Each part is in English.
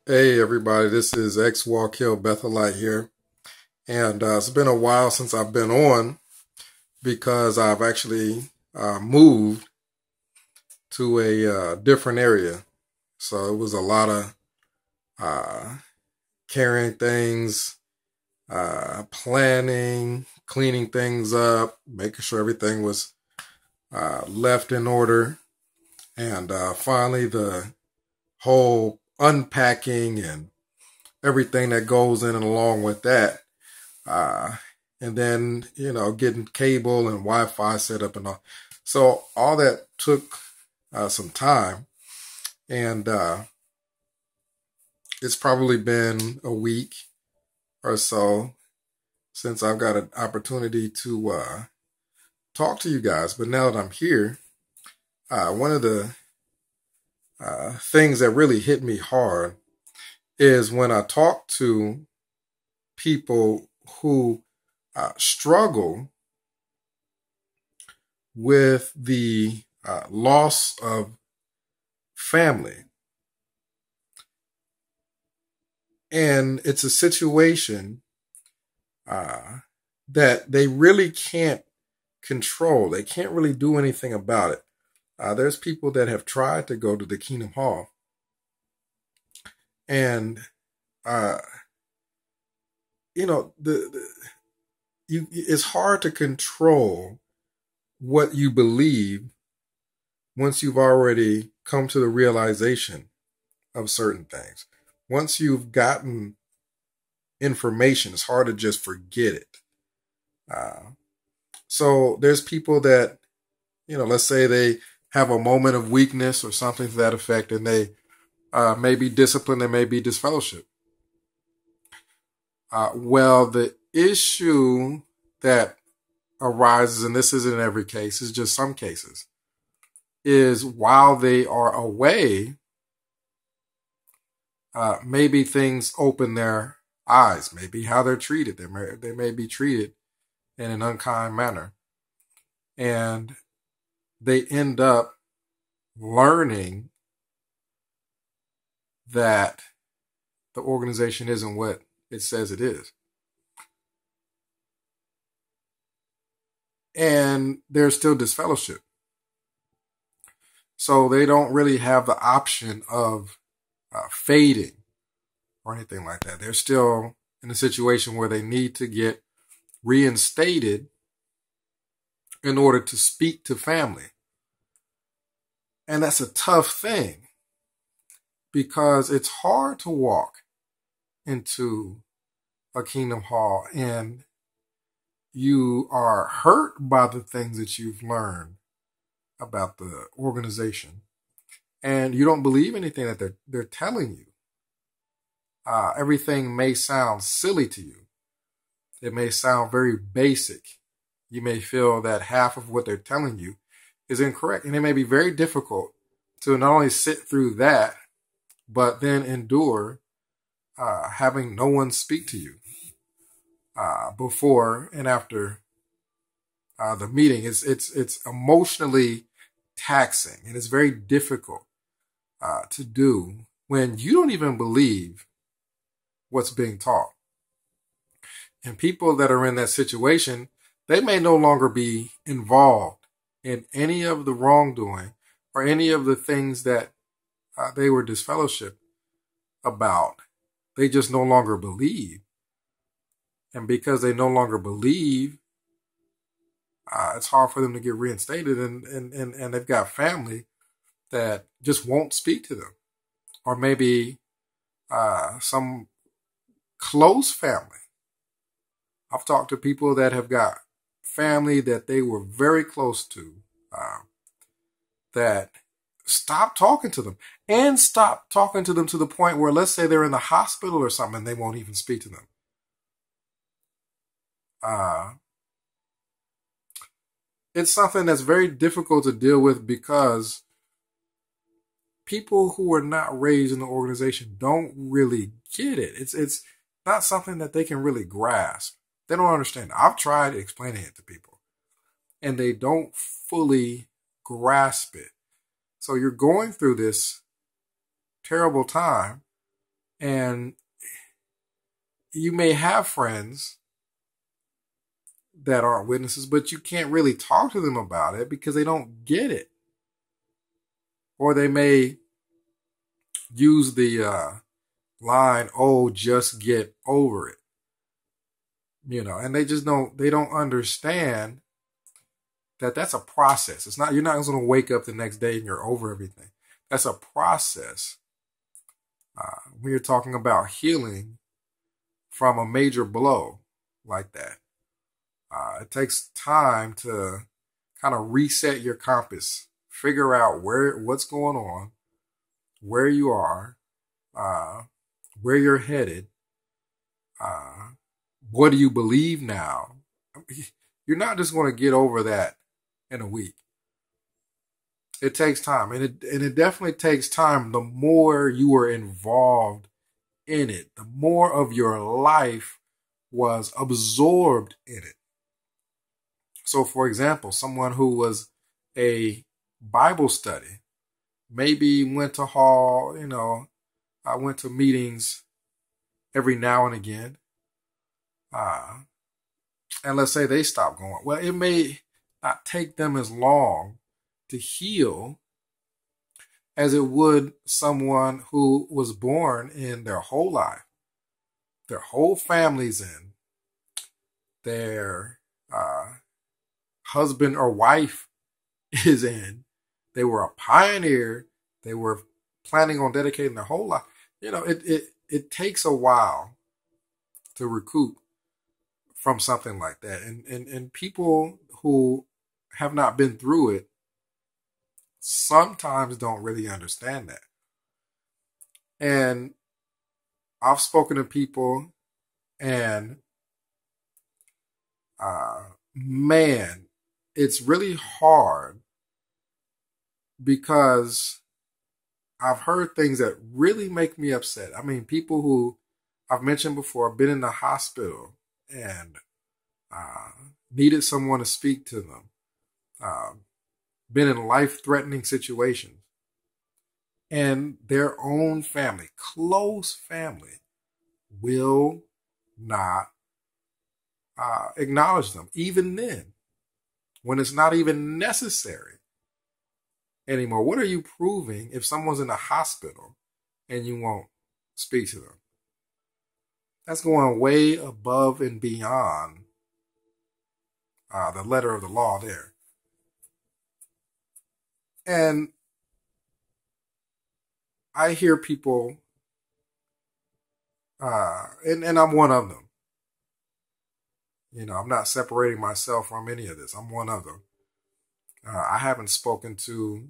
Hey everybody, this is X Walk Hill Bethelite here. And it's been a while since I've been on because I've actually moved to a different area. So it was a lot of uh, carrying things, planning, cleaning things up, making sure everything was left in order. And finally, the whole unpacking and everything that goes in and along with that. Uh, and then, getting cable and Wi-Fi set up and all. So all that took some time. And it's probably been a week or so since I've got an opportunity to talk to you guys. But now that I'm here, one of the things that really hit me hard is when I talk to people who struggle with the loss of family. And it's a situation that they really can't control. They can't really do anything about it. There's people that have tried to go to the Kingdom Hall, and uh, it's hard to control what you believe once you've already come to the realization of certain things. Once you've gotten information, it's hard to just forget it. So there's people that, let's say they have a moment of weakness or something to that effect, and they may be disciplined, they may be disfellowship. Well, the issue that arises, and this isn't every case, it's just some cases, is while they are away, maybe things open their eyes, maybe how they're treated. They may be treated in an unkind manner. And they end up learning that the organization isn't what it says it is. And there's still disfellowship. So they don't really have the option of fading or anything like that. They're still in a situation where they need to get reinstated in order to speak to family. And that's a tough thing because it's hard to walk into a Kingdom Hall and you are hurt by the things that you've learned about the organization and you don't believe anything that they're telling you. Everything may sound silly to you. It may sound very basic. You may feel that half of what they're telling you is incorrect. And it may be very difficult to not only sit through that, but then endure having no one speak to you before and after the meeting. It's emotionally taxing, and it's very difficult to do when you don't even believe what's being taught. And people that are in that situation, they may no longer be involved in any of the wrongdoing or any of the things that they were disfellowship about. They just no longer believe. And because they no longer believe, it's hard for them to get reinstated. And they've got family that just won't speak to them. Or maybe some close family. I've talked to people that have got family that they were very close to that stop talking to them and stop talking to them to the point where, let's say they're in the hospital or something, and they won't even speak to them. It's something that's very difficult to deal with because people who are not raised in the organization don't really get it. It's not something that they can really grasp. They don't understand. I've tried explaining it to people, and they don't fully grasp it. So you're going through this terrible time, And you may have friends that aren't witnesses, but you can't really talk to them about it because they don't get it. Or they may use the line, "Oh, just get over it." And they don't understand that that's a process. It's not, you're not going to wake up the next day and you're over everything. That's a process. When you're talking about healing from a major blow like that, it takes time to kind of reset your compass, figure out what's going on, where you are, where you're headed, what do you believe now. You're not just going to get over that in a week. It takes time, and it definitely takes time. The more you are involved in it, the more of your life was absorbed in it. So, for example, someone who was a Bible study, maybe went to hall, I went to meetings every now and again. And let's say they stop going. Well, it may not take them as long to heal as it would someone who was born in their whole life, their whole family's in, their husband or wife is in. They were a pioneer. They were planning on dedicating their whole life. It takes a while to recoup from something like that. And people who have not been through it sometimes don't really understand that. And I've spoken to people, and man, it's really hard because I've heard things that really make me upset. I mean, people who I've mentioned before have been in the hospital and needed someone to speak to them, been in life-threatening situations, and their own family, close family, will not acknowledge them, even then, when it's not even necessary anymore. What are you proving if someone's in a hospital and you won't speak to them? That's going way above and beyond the letter of the law there. And I hear people, and I'm one of them. I'm not separating myself from any of this. I'm one of them. I haven't spoken to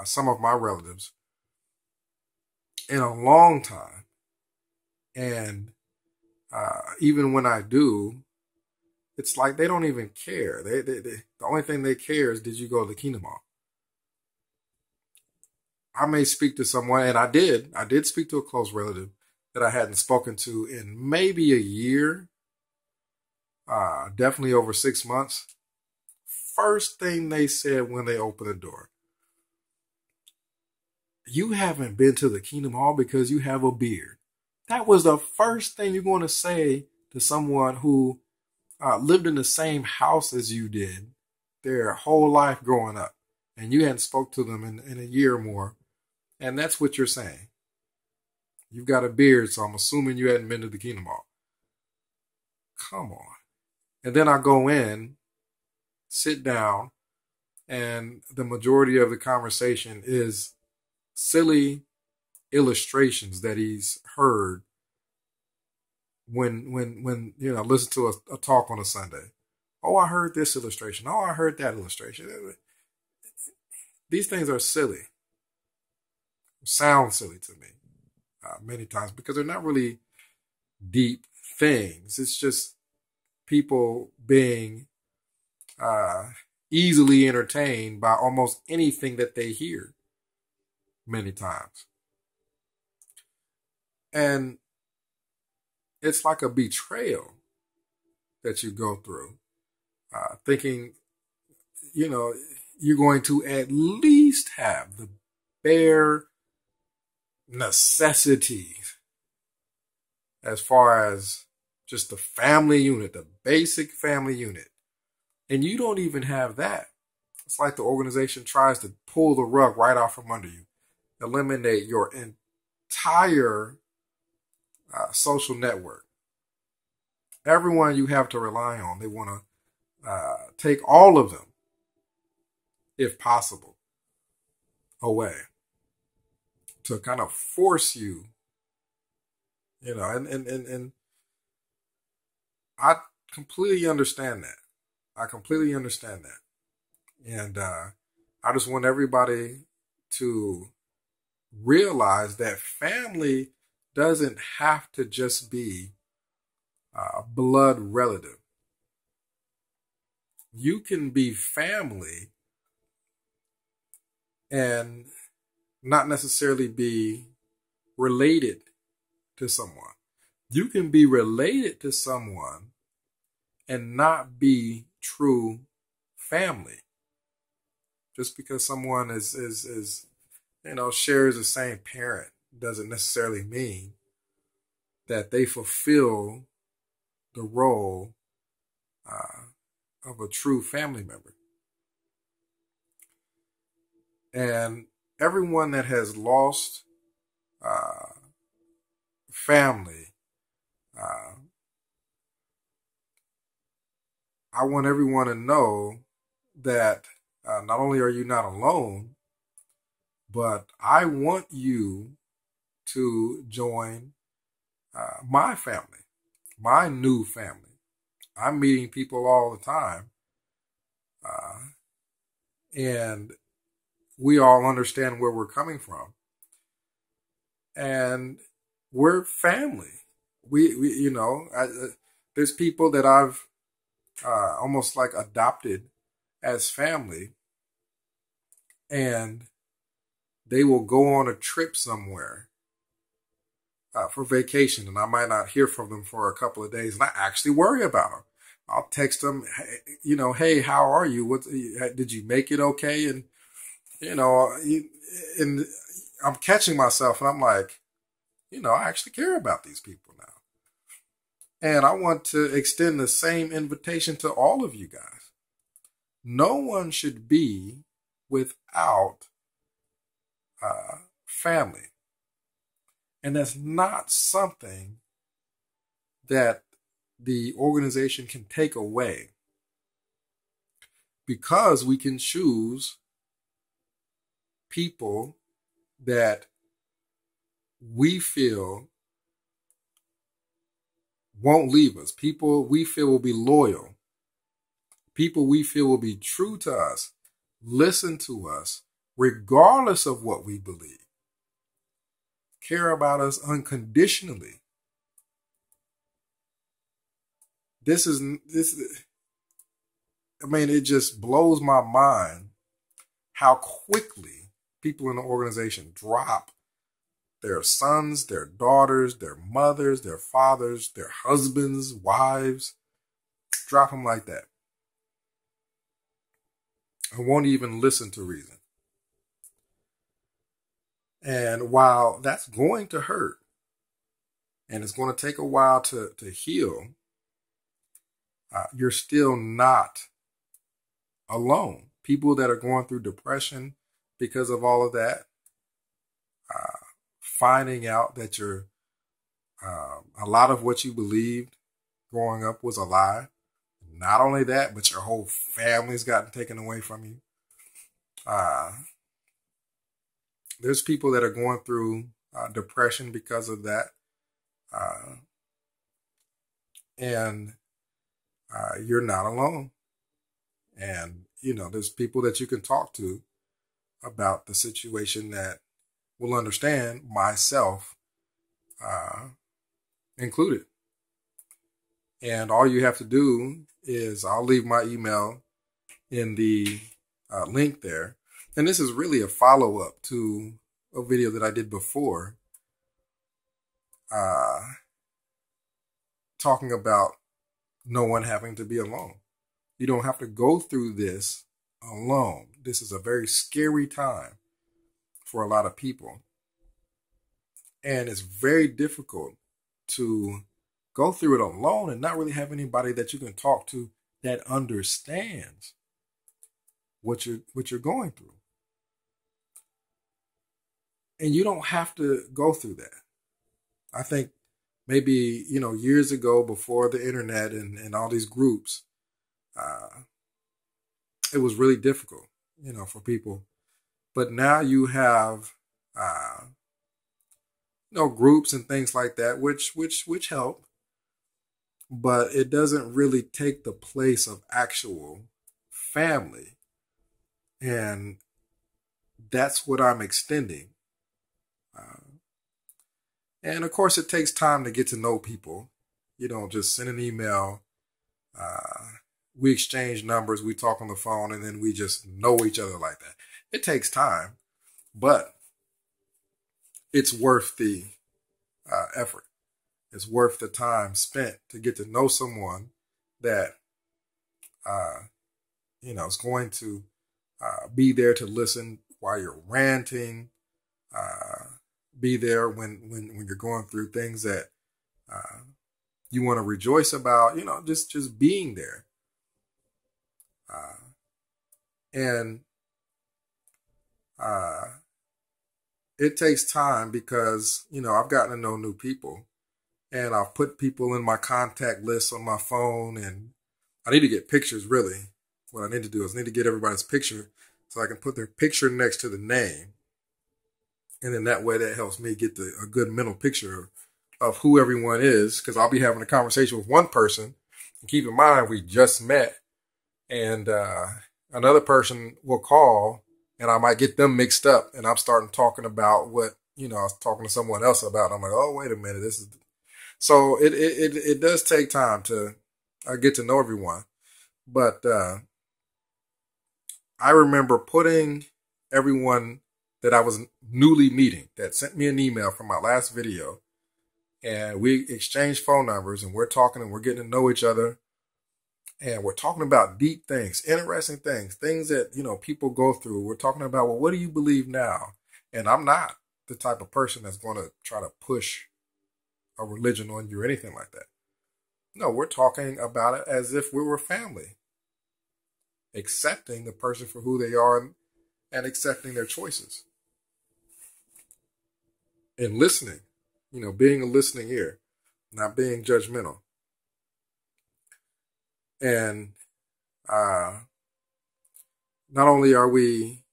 some of my relatives in a long time. And even when I do, it's like they don't even care. The only thing they care is, did you go to the Kingdom Hall? I may speak to someone, and I did speak to a close relative that I hadn't spoken to in maybe a year, definitely over 6 months. First thing they said when they opened the door, "You haven't been to the Kingdom Hall because you have a beard." That was the first thing you're going to say to someone who lived in the same house as you did their whole life growing up, and you hadn't spoke to them in a year or more. And that's what you're saying. You've got a beard, so I'm assuming you hadn't been to the Kingdom Hall. Come on. And then I go in, sit down, and the majority of the conversation is silly illustrations that he's heard when listen to a talk on a Sunday. Oh, I heard this illustration. Oh, I heard that illustration. These things are silly. Sound silly to me many times because they're not really deep things. It's just people being easily entertained by almost anything that they hear many times. And it's like a betrayal that you go through, thinking, you're going to at least have the bare necessities as far as just the family unit, the basic family unit. And you don't even have that. It's like the organization tries to pull the rug right off from under you, eliminate your entire social network. Everyone you have to rely on, they want to take all of them, if possible, away to kind of force you, and I completely understand that. I completely understand that. And I just want everybody to realize that family doesn't have to just be blood relative. You can be family and not necessarily be related to someone. You can be related to someone and not be true family. Just because someone is shares the same parent doesn't necessarily mean that they fulfill the role of a true family member. And everyone that has lost family, I want everyone to know that not only are you not alone, but I want you to join my family, my new family. I'm meeting people all the time, and we all understand where we're coming from, and we're family. There's people that I've almost like adopted as family, and they will go on a trip somewhere for vacation, and I might not hear from them for a couple of days, and I actually worry about them. I'll text them, hey, how are you? Did you make it okay? And and I'm catching myself, and I'm like, I actually care about these people now, and I want to extend the same invitation to all of you guys. No one should be without family. And that's not something that the organization can take away, because we can choose people that we feel won't leave us, people we feel will be loyal, people we feel will be true to us, listen to us regardless of what we believe, care about us unconditionally. It just blows my mind how quickly people in the organization drop their sons, their daughters, their mothers, their fathers, their husbands, wives, drop them like that. I won't even listen to reason. And while that's going to hurt, and it's going to take a while to heal, you're still not alone. People that are going through depression because of all of that, finding out that a lot of what you believed growing up was a lie. Not only that, but your whole family's gotten taken away from you. There's people that are going through depression because of that. And you're not alone. And, there's people that you can talk to about the situation that will understand, myself included. And all you have to do is, I'll leave my email in the link there. And this is really a follow-up to a video that I did before, talking about no one having to be alone. You don't have to go through this alone. This is a very scary time for a lot of people. And it's very difficult to go through it alone and not really have anybody that you can talk to that understands what you're going through. And you don't have to go through that. I think maybe, years ago before the internet and all these groups, it was really difficult, for people. But now you have, groups and things like that, which help, but it doesn't really take the place of actual family. And that's what I'm extending. And of course, it takes time to get to know people. You don't just send an email. We exchange numbers, we talk on the phone, and then we just know each other like that. It takes time, but it's worth the effort. It's worth the time spent to get to know someone that, is going to be there to listen while you're ranting, be there when you're going through things that you want to rejoice about, just being there. And it takes time because, I've gotten to know new people and I've put people in my contact list on my phone, and I need to get pictures really. What I need to do is I need to get everybody's picture so I can put their picture next to the name. And then that way that helps me get a good mental picture of who everyone is, because I'll be having a conversation with one person. And keep in mind, we just met, and another person will call and I might get them mixed up, and I'm starting talking about what, I was talking to someone else about. I'm like, oh, wait a minute. So it does take time to get to know everyone. But I remember putting everyone that I was newly meeting that sent me an email from my last video, and we exchanged phone numbers, and we're talking and we're getting to know each other, and we're talking about deep things, interesting things that, people go through. We're talking about, well, what do you believe now? And I'm not the type of person that's going to try to push a religion on you or anything like that. No, we're talking about it as if we were family, accepting the person for who they are and accepting their choices. And listening, being a listening ear, not being judgmental. And not only are we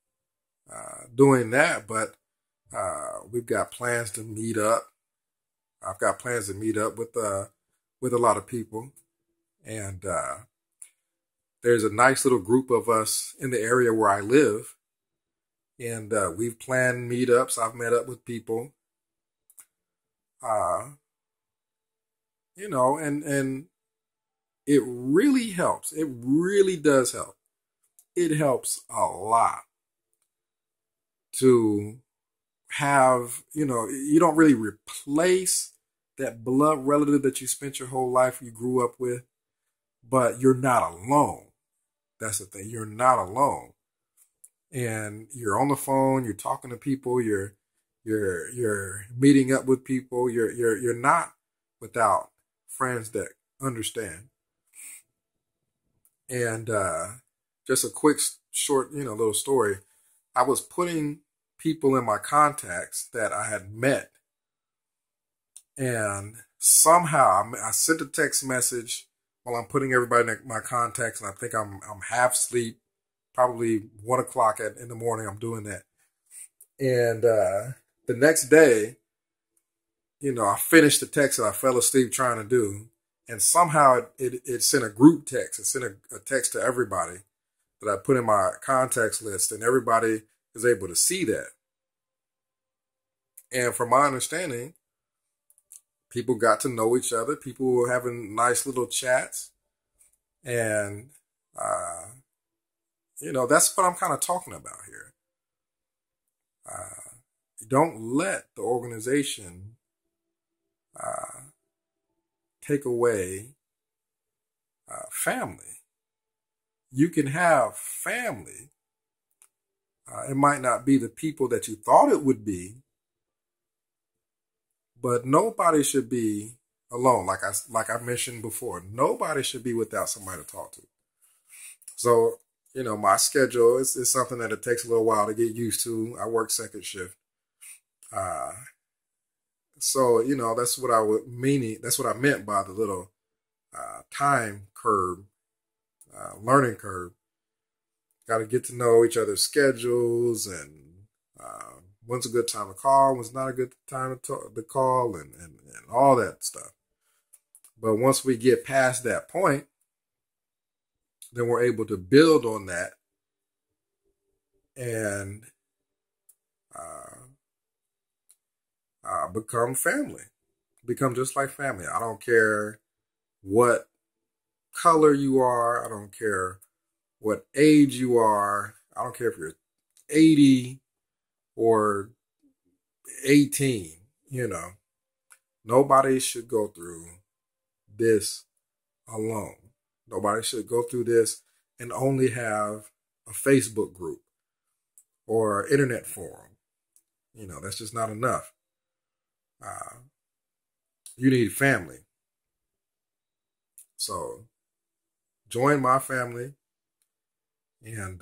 doing that, but we've got plans to meet up. I've got plans to meet up with a lot of people. And there's a nice little group of us in the area where I live. And we've planned meetups. I've met up with people. And it really helps. It really does help. It helps a lot to have, you don't really replace that blood relative that you spent your whole life, you grew up with, but you're not alone. That's the thing. You're not alone. And you're on the phone, you're talking to people, you're meeting up with people, you're not without friends that understand. And just a quick, short, little story. I was putting people in my contacts that I had met, and somehow I sent a text message while I'm putting everybody in my contacts, and I think I'm half asleep, probably 1 o'clock in the morning. I'm doing that, and the next day, I finished the text that I fell asleep trying to do. And somehow it sent a group text. It sent a text to everybody that I put in my contacts list, and everybody is able to see that. And from my understanding, people got to know each other. People were having nice little chats. And, that's what I'm kind of talking about here. Don't let the organization take away family. You can have family. It might not be the people that you thought it would be, but nobody should be alone. Like I mentioned before, nobody should be without somebody to talk to. So, my schedule is something that it takes a little while to get used to. I work second shift. Uh, so, that's what that's what I meant by the little time curve, learning curve. Got to get to know each other's schedules and when's a good time to call, when's not a good time to call, and all that stuff. But once we get past that point, then we're able to build on that and become family, become just like family. I don't care what color you are. I don't care what age you are. I don't care if you're 80 or 18, nobody should go through this alone. Nobody should go through this and only have a Facebook group or internet forum. That's just not enough. You need family. So join my family, and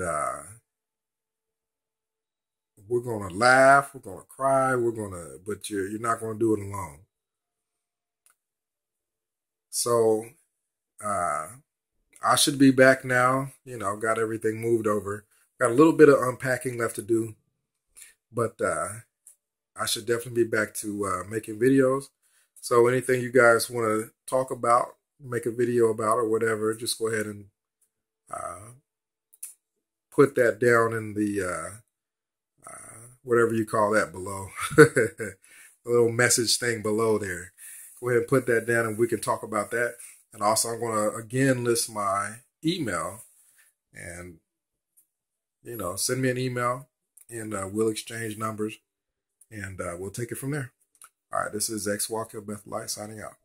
we're going to laugh, we're going to cry, but you're not going to do it alone. So I should be back now. Got everything moved over. Got a little bit of unpacking left to do, but I should definitely be back to making videos. So anything you guys want to talk about, make a video about, or whatever, just go ahead and put that down in the whatever you call that below, the little message thing below there. Go ahead and put that down, and we can talk about that. And also, I'm going to again list my email, and send me an email, and we'll exchange numbers, and we'll take it from there. All right, this is X Walker Beth Light signing out.